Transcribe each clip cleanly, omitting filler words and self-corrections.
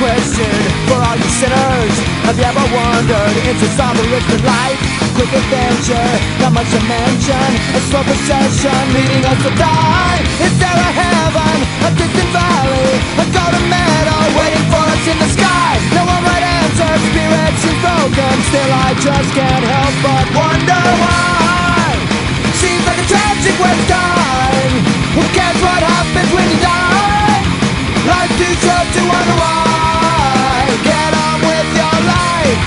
question for all you sinners. Have you ever wondered, it's a solid living life? Quick adventure, not much to mention. A slow procession leading us to die. Is there a heaven, a distant valley, a golden meadow waiting for us in the sky? No one right answer, spirit seems broken. Still I just can't help but wonder why. Seems like a tragic waste of time. Who cares what happens when you die? Life's too short to wonder why. Get on with your life.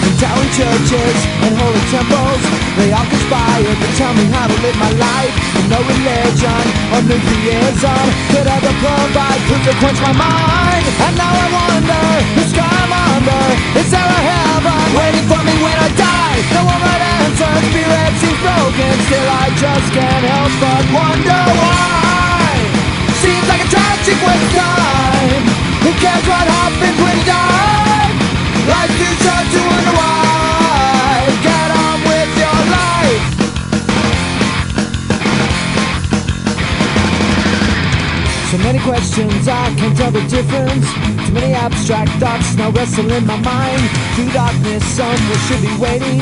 In towering churches and holy temples, they all conspire to tell me how to live my life. And no religion or new theism could ever provide proof to quench my mind. And now I wonder, the sky I'm under, is there a heaven waiting for me when I die? No one right answer, spirit seems broken. Still I just can't help but wonder why. Seems like a tragic waste of time. Who cares what happens when you die? Life's too short to wonder why. Get on with your life. So many questions, I can't tell the difference. Too many abstract thoughts now wrestle in my mind. Through darkness, somewhere should be waiting.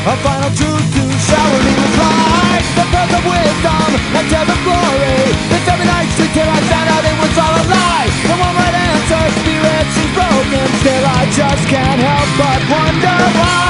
A final truth to showerly reply. The birth of wisdom, a tale of glory. This every night sleep till I found out it was all a lie. No one right answer, spirit seems broken. Still I just can't help but wonder why.